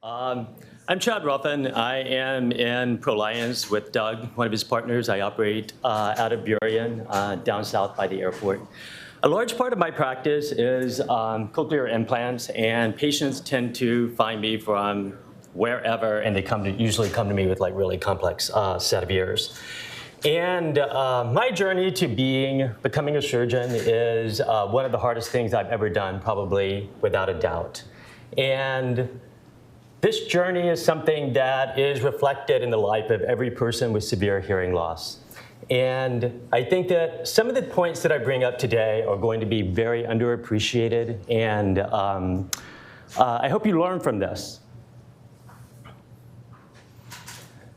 Um, I'm Chad Ruffin. I am in ProLiance with Doug, one of his partners. I operate out of Burien, down south by the airport. A large part of my practice is cochlear implants, and patients tend to find me from wherever, and they usually come to me with like really complex set of ears. And my journey to becoming a surgeon is one of the hardest things I've ever done, probably without a doubt. And this journey is something that is reflected in the life of every person with severe hearing loss. And I think that some of the points that I bring up today are going to be very underappreciated, and I hope you learn from this.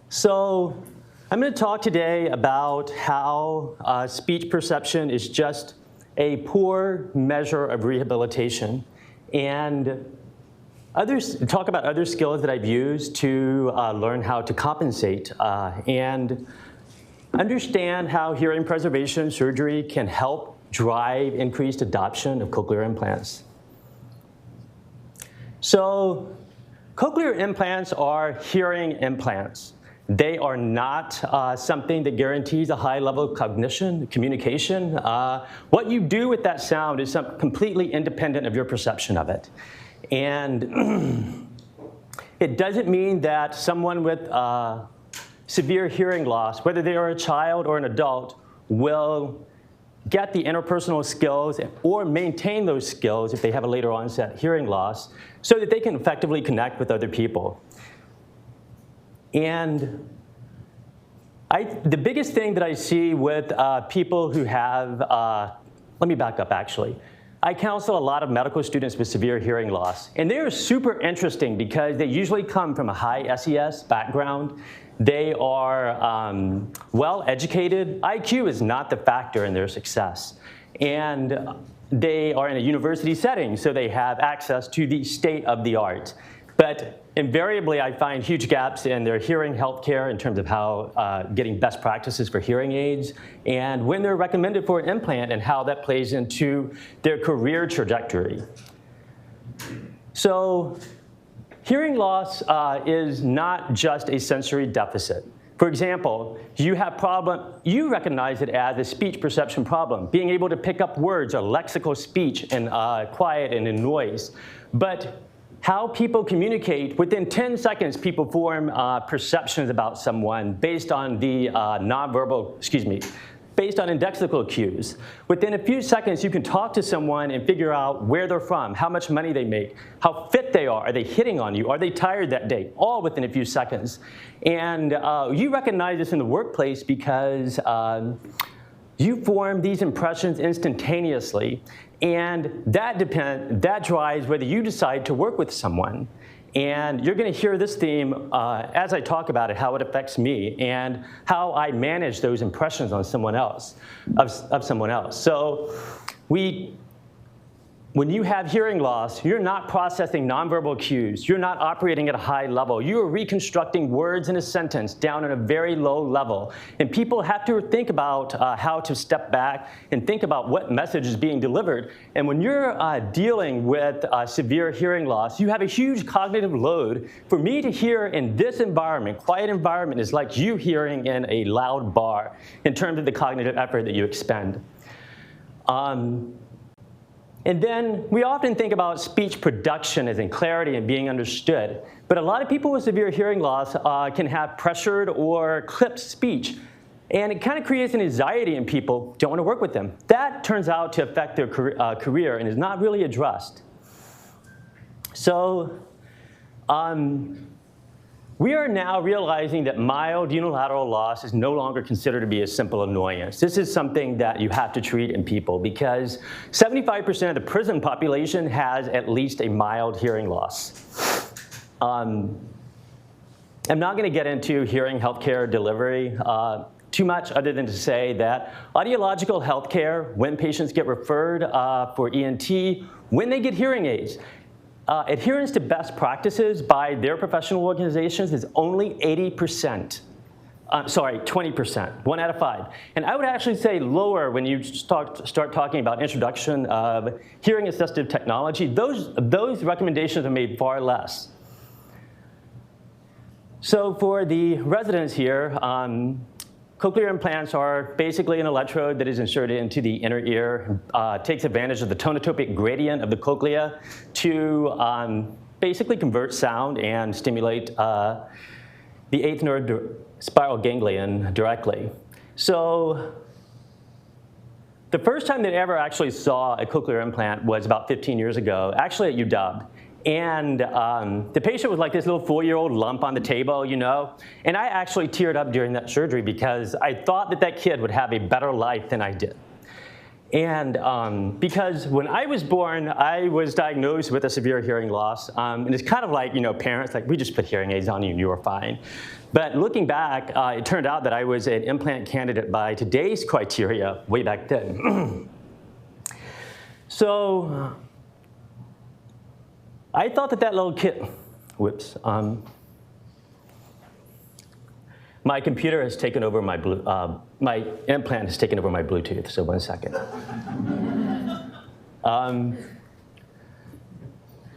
So I'm going to talk today about how speech perception is just a poor measure of rehabilitation, and talk about other skills that I've used to learn how to compensate and understand how hearing preservation surgery can help drive increased adoption of cochlear implants. So cochlear implants are hearing implants. They are not something that guarantees a high level of cognition, communication. What you do with that sound is completely independent of your perception of it. And it doesn't mean that someone with severe hearing loss, whether they are a child or an adult, will get the interpersonal skills or maintain those skills if they have a later onset hearing loss so that they can effectively connect with other people. And the biggest thing that I see with people who have, let me back up actually. I counsel a lot of medical students with severe hearing loss, and they're super interesting because they usually come from a high SES background. They are well educated. IQ is not the factor in their success. And they are in a university setting, so they have access to the state of the art. But invariably, I find huge gaps in their hearing healthcare in terms of how getting best practices for hearing aids, and when they're recommended for an implant and how that plays into their career trajectory. So hearing loss is not just a sensory deficit. For example, you recognize it as a speech perception problem, being able to pick up words or lexical speech in quiet and in noise. But how people communicate, within 10 seconds, people form perceptions about someone based on the based on indexical cues. Within a few seconds, you can talk to someone and figure out where they're from, how much money they make, how fit they are they hitting on you, are they tired that day, all within a few seconds. And you recognize this in the workplace because you form these impressions instantaneously, and that drives whether you decide to work with someone. And you're going to hear this theme as I talk about it, how it affects me and how I manage those impressions on someone else, of someone else. So when you have hearing loss, you're not processing nonverbal cues. You're not operating at a high level. You are reconstructing words in a sentence down at a very low level. And people have to think about how to step back and think about what message is being delivered. And when you're dealing with severe hearing loss, you have a huge cognitive load. For me to hear in this environment, quiet environment, is like you hearing in a loud bar in terms of the cognitive effort that you expend. And then we often think about speech production as in clarity and being understood. But a lot of people with severe hearing loss can have pressured or clipped speech. And it kind of creates an anxiety in people, don't want to work with them. That turns out to affect their career and is not really addressed. So we are now realizing that mild unilateral loss is no longer considered to be a simple annoyance. This is something that you have to treat in people because 75% of the prison population has at least a mild hearing loss. I'm not going to get into hearing healthcare delivery too much other than to say that audiological healthcare, when patients get referred for ENT, when they get hearing aids, adherence to best practices by their professional organizations is only 80%. 20%, 1 out of 5. And I would actually say lower when you start talking about introduction of hearing assistive technology. Those recommendations are made far less. So for the residents here, cochlear implants are basically an electrode that is inserted into the inner ear, takes advantage of the tonotopic gradient of the cochlea to basically convert sound and stimulate the eighth nerve spiral ganglion directly. So the first time that I ever actually saw a cochlear implant was about 15 years ago, actually at UW. And the patient was like this little 4-year-old lump on the table, you know? And I actually teared up during that surgery because I thought that that kid would have a better life than I did. And because when I was born, I was diagnosed with a severe hearing loss. And it's kind of like, you know, parents, like, we just put hearing aids on you and you were fine. But looking back, it turned out that I was an implant candidate by today's criteria way back then. So I thought that that little kid, whoops, my computer has taken over my my implant has taken over my Bluetooth, so 1 second.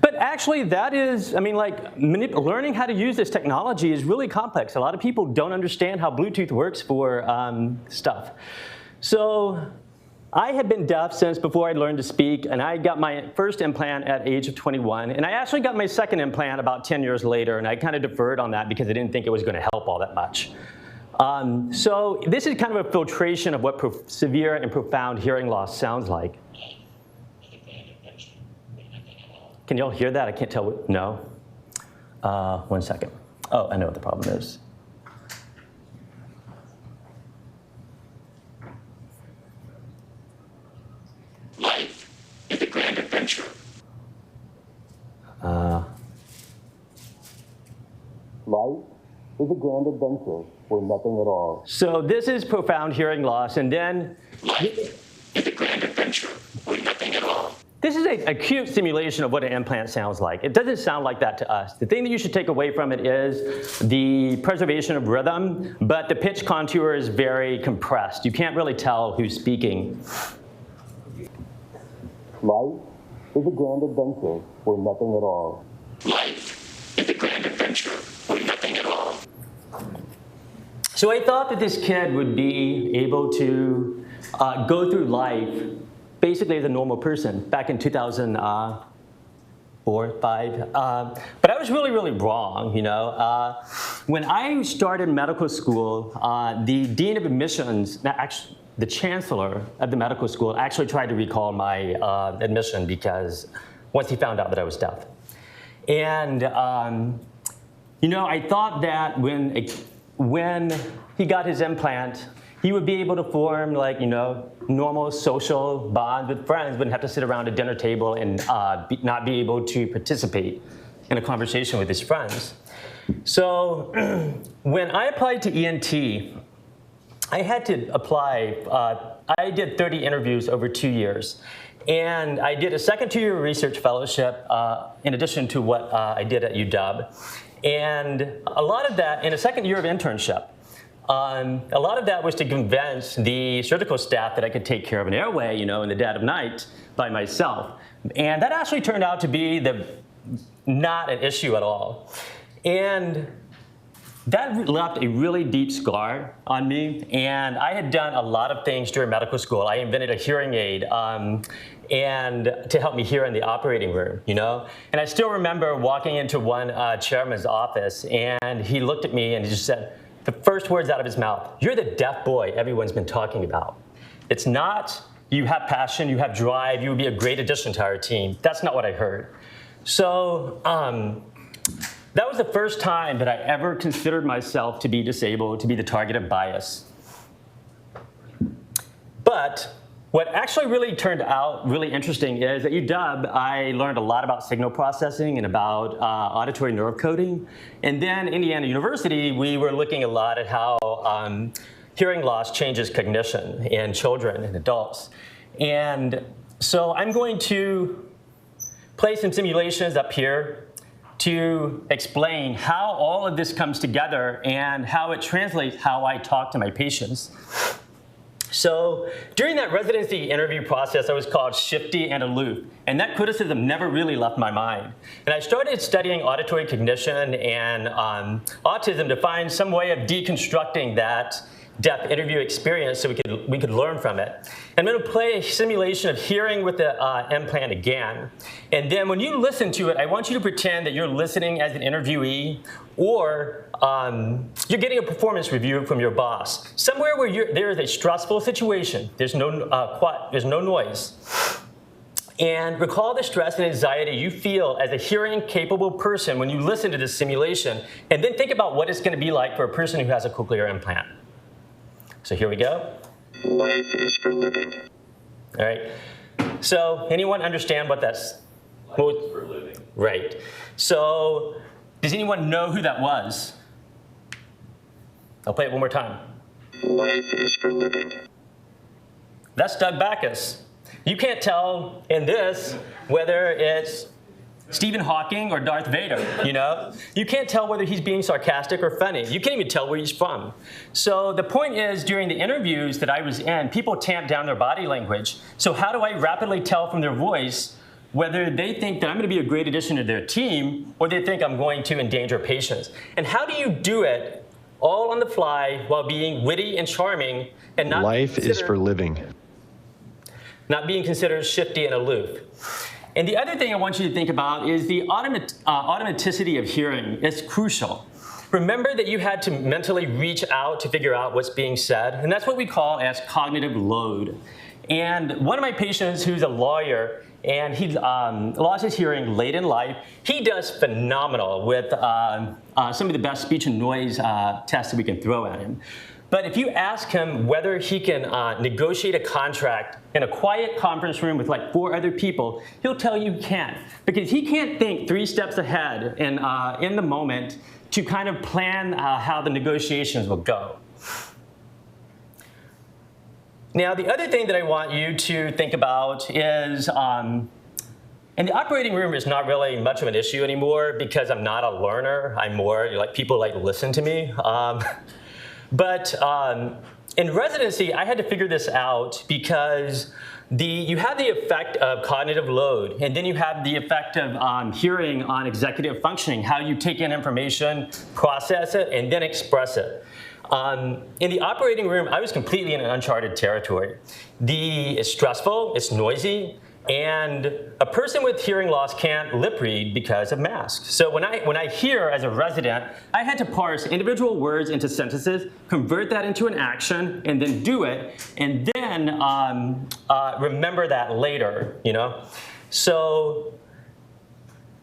But actually that is, I mean, like, learning how to use this technology is really complex. A lot of people don't understand how Bluetooth works for stuff. So I had been deaf since before I learned to speak, and I got my first implant at age of 21, and I actually got my second implant about 10 years later, and I kind of deferred on that because I didn't think it was going to help all that much. So this is kind of a filtration of what severe and profound hearing loss sounds like. Can y'all hear that? I can't tell. No? 1 second. Oh, I know what the problem is. Life is a grand adventure. Life is a grand adventure or nothing at all. So this is profound hearing loss, and then Life is a grand adventure or nothing at all. this is a cute simulation of what an implant sounds like. It doesn't sound like that to us. The thing that you should take away from it is the preservation of rhythm, but the pitch contour is very compressed. You can't really tell who's speaking. Life is a grand adventure or nothing at all. Life is a grand adventure or nothing at all. So I thought that this kid would be able to go through life basically as a normal person back in 2004, 5. But I was really, really wrong, you know. When I started medical school, the dean of admissions, actually the chancellor of the medical school, actually tried to recall my admission because once he found out that I was deaf. And you know, I thought that when he got his implant, he would be able to form, like, you know, normal social bonds with friends, wouldn't have to sit around a dinner table and not be able to participate in a conversation with his friends. So when I applied to ENT, I had to apply. I did 30 interviews over 2 years. And I did a second 2-year research fellowship in addition to what I did at UW. And a lot of that, in a second year of internship, a lot of that was to convince the surgical staff that I could take care of an airway, you know, in the dead of night by myself. And that actually turned out to be not an issue at all. And that left a really deep scar on me, and I had done a lot of things during medical school. I invented a hearing aid and to help me hear in the operating room, you know? And I still remember walking into one chairman's office, and he looked at me and he just said, the first words out of his mouth, "You're the deaf boy everyone's been talking about. It's not, you have passion, you have drive, you would be a great addition to our team." That's not what I heard. So, that was the first time that I ever considered myself to be disabled, to be the target of bias. But what actually really turned out really interesting is at UW, I learned a lot about signal processing and about auditory nerve coding. And then Indiana University, we were looking a lot at how hearing loss changes cognition in children and adults. And so I'm going to play some simulations up here to explain how all of this comes together and how it translates how I talk to my patients. So during that residency interview process, I was called shifty and aloof, and that criticism never really left my mind. And I started studying auditory cognition and autism to find some way of deconstructing that deaf interview experience so we could learn from it. I'm going to play a simulation of hearing with the implant again. And then when you listen to it, I want you to pretend that you're listening as an interviewee, or you're getting a performance review from your boss. Somewhere where there is a stressful situation, there's no noise. And recall the stress and anxiety you feel as a hearing-capable person when you listen to this simulation, and then think about what it's going to be like for a person who has a cochlear implant. So here we go. Life is for living. All right. So anyone understand what that's? Life is for living. Right. So does anyone know who that was? I'll play it one more time. Life is for living. That's Doug Backus. You can't tell in this whether it's Stephen Hawking or Darth Vader, you know? You can't tell whether he's being sarcastic or funny. You can't even tell where he's from. So the point is, during the interviews that I was in, people tamp down their body language. So how do I rapidly tell from their voice whether they think that I'm going to be a great addition to their team, or they think I'm going to endanger patients? And how do you do it all on the fly while being witty and charming and not Life is for living. Not being considered shifty and aloof? And the other thing I want you to think about is the automaticity of hearing. It's crucial. Remember that you had to mentally reach out to figure out what's being said, and that's what we call as cognitive load. And one of my patients who's a lawyer, and he lost his hearing late in life, he does phenomenal with some of the best speech and noise tests that we can throw at him. But if you ask him whether he can negotiate a contract in a quiet conference room with like 4 other people, he'll tell you he can't, because he can't think 3 steps ahead and in the moment to kind of plan how the negotiations will go. Now, the other thing that I want you to think about is, and the operating room is not really much of an issue anymore because I'm not a learner. I'm more like people like listen to me. But in residency, I had to figure this out because you have the effect of cognitive load, and then you have the effect of hearing on executive functioning, how you take in information, process it, and then express it. In the operating room, I was completely in an uncharted territory. It's stressful, it's noisy, and a person with hearing loss can't lip read because of masks. So when I hear as a resident, I had to parse individual words into sentences, convert that into an action, and then do it, and then remember that later, you know? So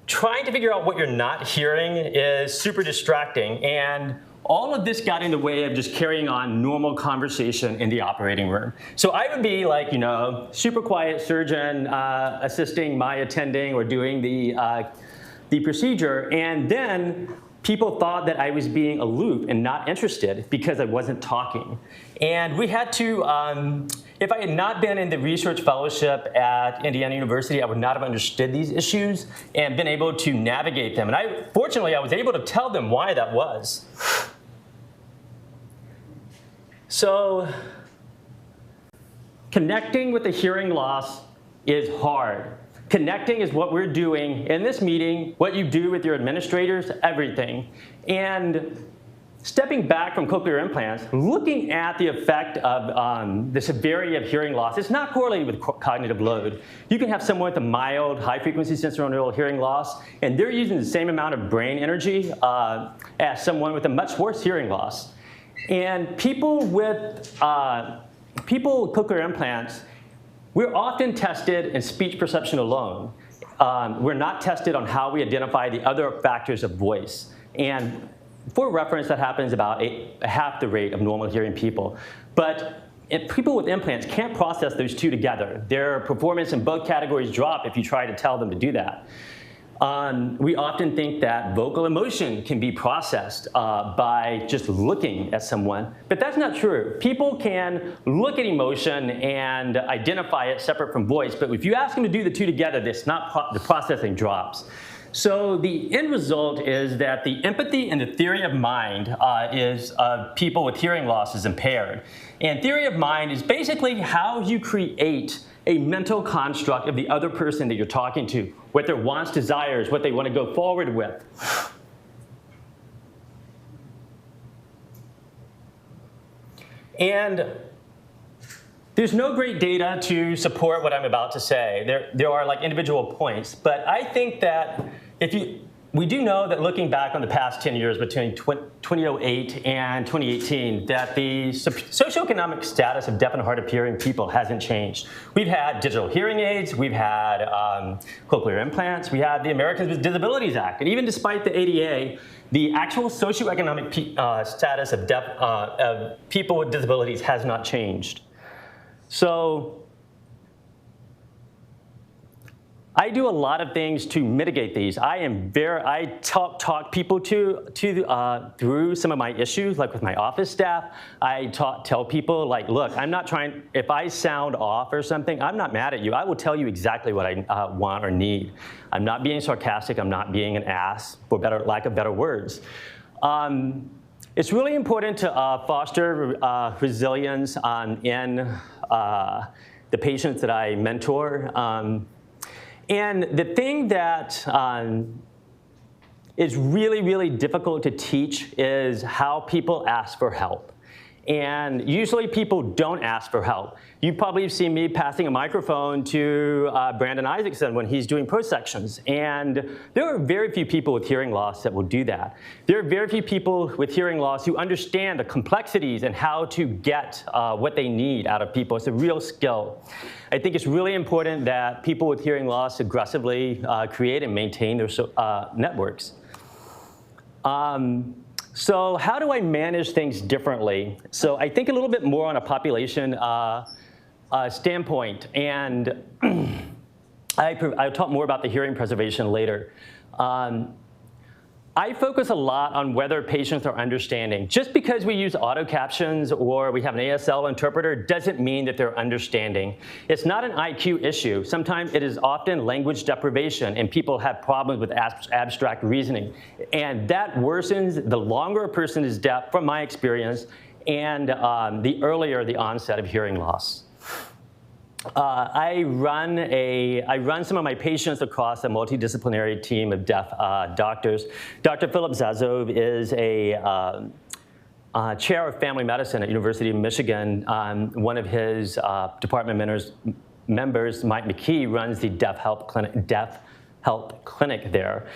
trying to figure out what you're not hearing is super distracting, and all of this got in the way of just carrying on normal conversation in the operating room. So I would be like, you know, super quiet surgeon assisting my attending or doing the procedure, and then people thought that I was being aloof and not interested because I wasn't talking. And we had to, if I had not been in the research fellowship at Indiana University, I would not have understood these issues and been able to navigate them. And fortunately, I was able to tell them why that was. So connecting with the hearing loss is hard. Connecting is what we're doing in this meeting, what you do with your administrators, everything. And stepping back from cochlear implants, looking at the effect of the severity of hearing loss, it's not correlated with cognitive load. You can have someone with a mild, high-frequency sensorineural hearing loss, and they're using the same amount of brain energy as someone with a much worse hearing loss. And people with cochlear implants, we're often tested in speech perception alone. We're not tested on how we identify the other factors of voice. And for reference, that happens about half the rate of normal hearing people. But people with implants can't process those two together. Their performance in both categories drop if you try to tell them to do that. We often think that vocal emotion can be processed by just looking at someone, but that's not true. People can look at emotion and identify it separate from voice, but if you ask them to do the two together, the processing drops. So the end result is that the empathy and the theory of mind is people with hearing loss is impaired. And theory of mind is basically how you create a mental construct of the other person that you're talking to, what their wants, desires, what they want to go forward with. And there's no great data to support what I'm about to say. There are like individual points, but I think that we do know that looking back on the past 10 years between 2008 and 2018, that the socioeconomic status of deaf and hard of hearing people hasn't changed. We've had digital hearing aids, we've had cochlear implants, we had the Americans with Disabilities Act, and even despite the ADA, the actual socioeconomic status of people with disabilities has not changed. So I do a lot of things to mitigate these. I talk people through some of my issues, like with my office staff. I tell people, like, look, I'm not trying, if I sound off or something, I'm not mad at you. I will tell you exactly what I want or need. I'm not being sarcastic. I'm not being an ass, for lack of better words. It's really important to foster resilience in the patients that I mentor. And the thing that is really, really difficult to teach is how people ask for help. And usually people don't ask for help. You probably have seen me passing a microphone to Brandon Isaacson when he's doing pro-sections. And there are very few people with hearing loss that will do that. There are very few people with hearing loss who understand the complexities and how to get what they need out of people. It's a real skill. I think it's really important that people with hearing loss aggressively create and maintain their networks. So how do I manage things differently? So I think a little bit more on a population standpoint, and I'll talk more about the hearing preservation later. I focus a lot on whether patients are understanding. Just because we use auto captions or we have an ASL interpreter doesn't mean that they're understanding. It's not an IQ issue. Sometimes it is often language deprivation, and people have problems with abstract reasoning. And that worsens the longer a person is deaf, from my experience, and the earlier the onset of hearing loss. I run some of my patients across a multidisciplinary team of deaf doctors. Dr. Philip Zazov is a chair of family medicine at University of Michigan. One of his department members, Mike McKee, runs the deaf health clinic there.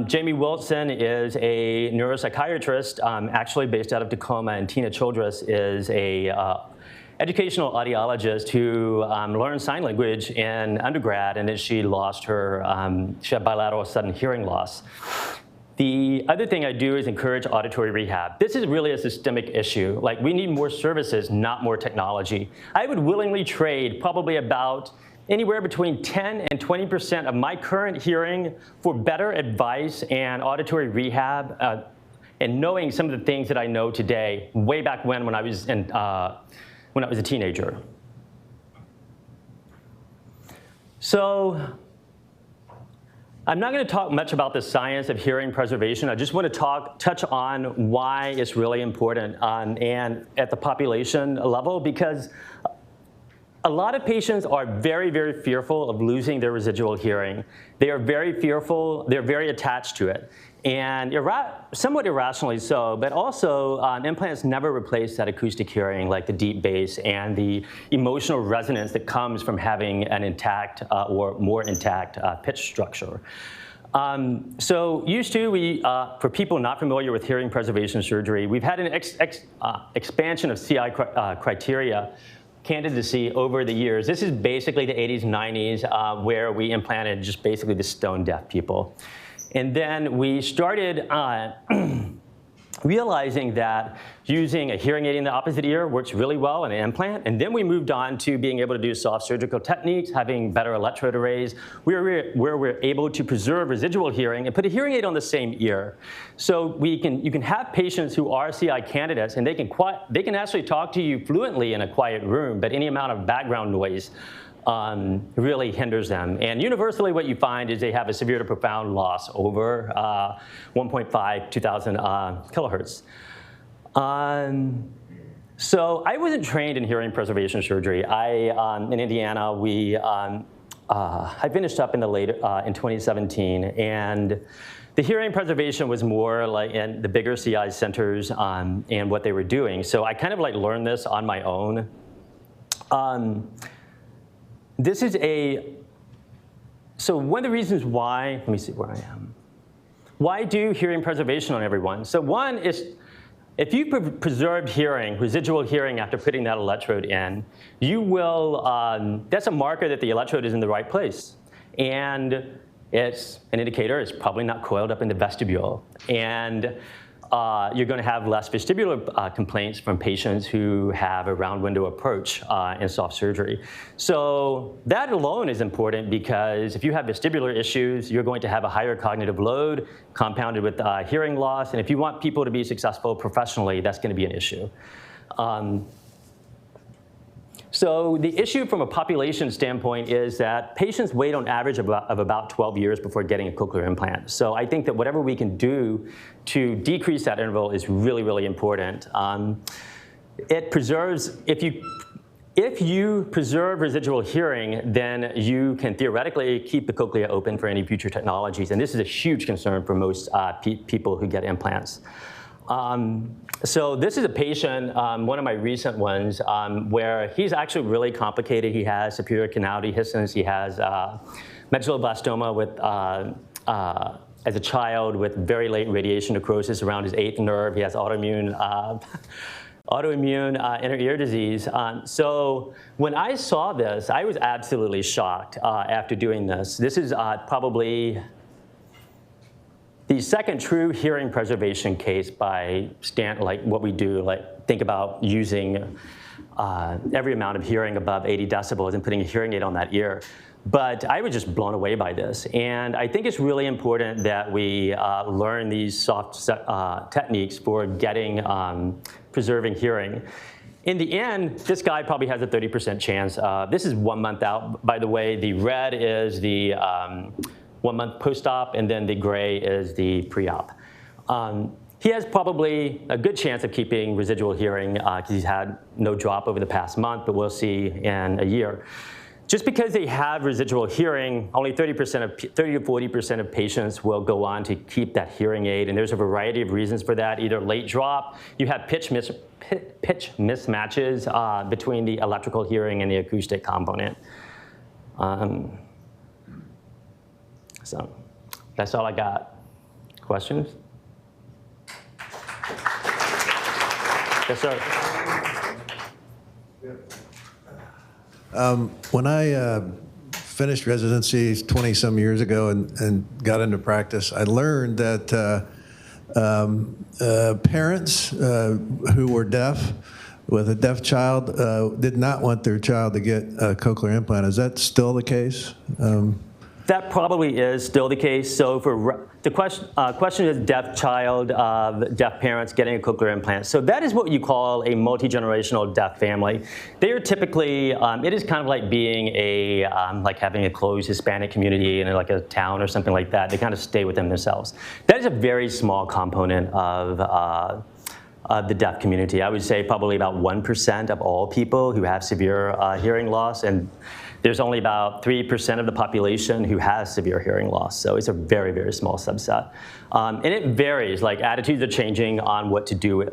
Jamie Wilson is a neuropsychiatrist, actually based out of Tacoma, and Tina Childress is a educational audiologist who learned sign language in undergrad, and then she lost her, she had bilateral sudden hearing loss. The other thing I do is encourage auditory rehab. This is really a systemic issue. Like, we need more services, not more technology. I would willingly trade probably about anywhere between 10 and 20% of my current hearing for better advice and auditory rehab, and knowing some of the things that I know today, way back when I was a teenager. So I'm not going to talk much about the science of hearing preservation. I just want to touch on why it's really important and at the population level, because a lot of patients are very, very fearful of losing their residual hearing. They are very fearful. They're very attached to it. And somewhat irrationally so, but also implants never replace that acoustic hearing, like the deep bass and the emotional resonance that comes from having an intact or more intact pitch structure. So used to, for people not familiar with hearing preservation surgery, we've had an expansion of CI criteria, candidacy, over the years. This is basically the 80s, 90s, where we implanted just basically the stone deaf people. And then we started realizing that using a hearing aid in the opposite ear works really well in an implant. And then we moved on to being able to do soft surgical techniques, having better electrode arrays, where we're able to preserve residual hearing and put a hearing aid on the same ear. So you can have patients who are CI candidates, and they can actually talk to you fluently in a quiet room, but any amount of background noise really hinders them. And universally, what you find is they have a severe to profound loss over 1.5, 2,000 kilohertz. So I wasn't trained in hearing preservation surgery. In Indiana, I finished up in 2017, and the hearing preservation was more like in the bigger CI centers and what they were doing. So I kind of like learned this on my own. So one of the reasons why, let me see where I am. Why do hearing preservation on everyone? So one is, if you preserved hearing, residual hearing after putting that electrode in, you will, that's a marker that the electrode is in the right place. And it's an indicator it's probably not coiled up in the vestibule. And you're going to have less vestibular complaints from patients who have a round window approach in soft surgery. So that alone is important because if you have vestibular issues, you're going to have a higher cognitive load compounded with hearing loss. And if you want people to be successful professionally, that's going to be an issue. So the issue from a population standpoint is that patients wait on average of about 12 years before getting a cochlear implant. So I think that whatever we can do to decrease that interval is really, really important. It preserves, if you preserve residual hearing, then you can theoretically keep the cochlea open for any future technologies. And this is a huge concern for most people who get implants. So this is a patient, one of my recent ones, where he's actually really complicated. He has superior canal dehiscence. He has medulloblastoma with, as a child with very late radiation necrosis around his 8th nerve. He has autoimmune inner ear disease. So when I saw this, I was absolutely shocked after doing this. This is probably the second true hearing preservation case by like what we do, like think about using every amount of hearing above 80 decibels and putting a hearing aid on that ear. But I was just blown away by this. And I think it's really important that we learn these soft techniques for getting, preserving hearing. In the end, this guy probably has a 30% chance. This is 1 month out, by the way. The red is the 1 month post-op, and then the gray is the pre-op. He has probably a good chance of keeping residual hearing because he's had no drop over the past month, but we'll see in a year. Just because they have residual hearing, only 30 to 40% of patients will go on to keep that hearing aid, and there's a variety of reasons for that. Either late drop, you have pitch mismatches between the electrical hearing and the acoustic component. So that's all I got. Questions? Yes, sir. When I finished residency 20-some years ago and got into practice, I learned that parents who were deaf with a deaf child did not want their child to get a cochlear implant. Is that still the case? That probably is still the case. So for the question is deaf child, deaf parents getting a cochlear implant. So that is what you call a multi-generational deaf family. They are typically, it is kind of like being a, like having a closed Hispanic community in like a town or something like that. They kind of stay within themselves. That is a very small component of the deaf community. I would say probably about 1% of all people who have severe hearing loss, and there's only about 3% of the population who has severe hearing loss. So it's a very, very small subset. And it varies, like attitudes are changing on what to do.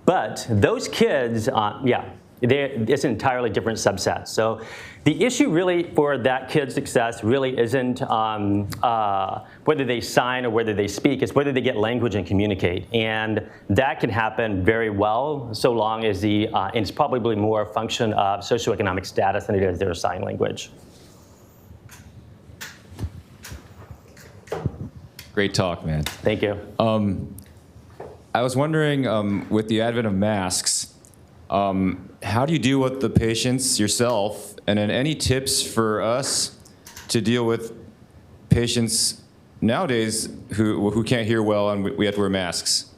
But those kids, yeah, it's an entirely different subset. So the issue really for that kid's success really isn't whether they sign or whether they speak, it's whether they get language and communicate. And that can happen very well so long as and it's probably more a function of socioeconomic status than it is their sign language. Great talk, man. Thank you. I was wondering, with the advent of masks, how do you deal with the patients yourself? And then any tips for us to deal with patients nowadays who can't hear well and we have to wear masks?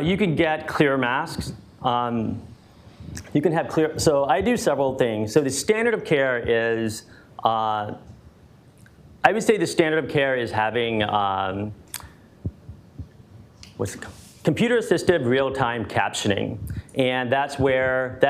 You can get clear masks. You can have clear, so I do several things. So the standard of care is, I would say the standard of care is having, computer-assisted real-time captioning. And that's where,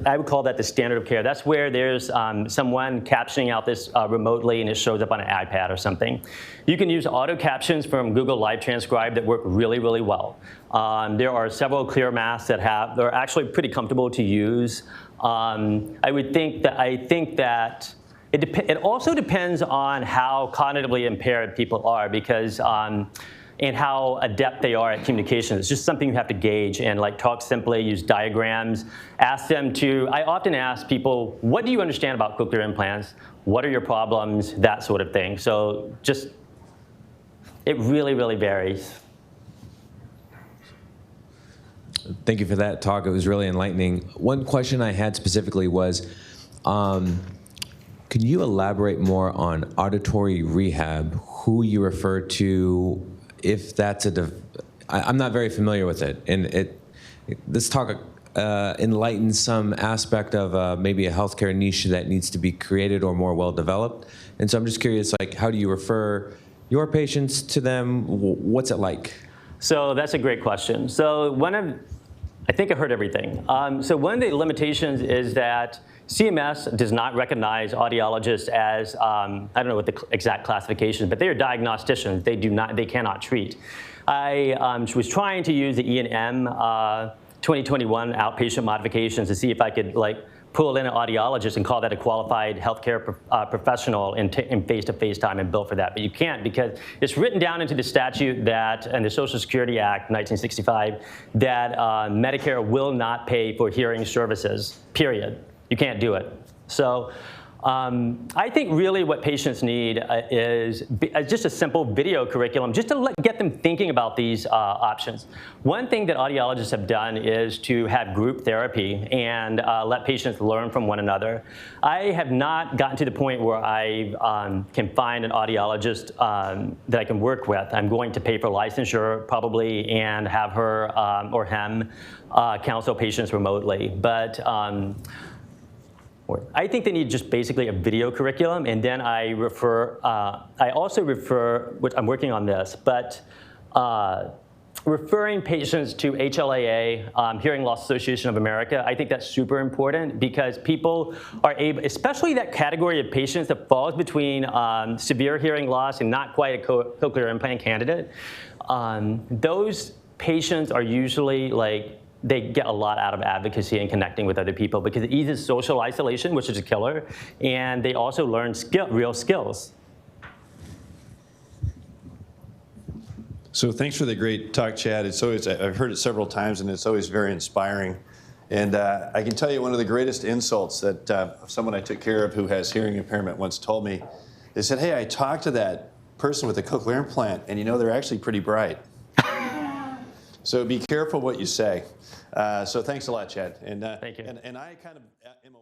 I would call that the standard of care. That's where there's someone captioning out this remotely and it shows up on an iPad or something. You can use auto captions from Google Live Transcribe that work really, really well. There are several clear masks that they're actually pretty comfortable to use. I think that it also depends on how cognitively impaired people are, because and how adept they are at communication. It's just something you have to gauge and like talk simply, use diagrams, ask them to, I often ask people, what do you understand about cochlear implants? What are your problems? That sort of thing. So just, it really, really varies. Thank you for that talk. It was really enlightening. One question I had specifically was, could you elaborate more on auditory rehab, who you refer to, if that's I'm not very familiar with it, and this talk enlightens some aspect of maybe a healthcare niche that needs to be created or more well developed. And so I'm just curious, like, how do you refer your patients to them? What's it like? So that's a great question. So I think I heard everything. So one of the limitations is that CMS does not recognize audiologists as, I don't know what the exact classification, but they are diagnosticians. They cannot treat. I was trying to use the E&M 2021 outpatient modifications to see if I could pull in an audiologist and call that a qualified healthcare professional in face-to-face time and bill for that. But you can't, because it's written down into the statute that, and the Social Security Act, 1965, that Medicare will not pay for hearing services, period. You can't do it. So I think really what patients need is just a simple video curriculum, just to get them thinking about these options. One thing that audiologists have done is to have group therapy and let patients learn from one another. I have not gotten to the point where I can find an audiologist that I can work with. I'm going to pay for licensure probably and have her or him counsel patients remotely. But I think they need just basically a video curriculum, and then I also refer, which I'm working on this, but referring patients to HLAA, Hearing Loss Association of America, I think that's super important, because people are able, especially that category of patients that falls between severe hearing loss and not quite a cochlear implant candidate, those patients are usually they get a lot out of advocacy and connecting with other people, because it eases social isolation, which is a killer, and they also learn real skills. So thanks for the great talk, Chad. It's always, I've heard it several times, and it's always very inspiring. And I can tell you one of the greatest insults that someone I took care of who has hearing impairment once told me. They said, "Hey, I talked to that person with a cochlear implant, and they're actually pretty bright." So be careful what you say. So thanks a lot, Chad. And, Thank you. And I kind of am a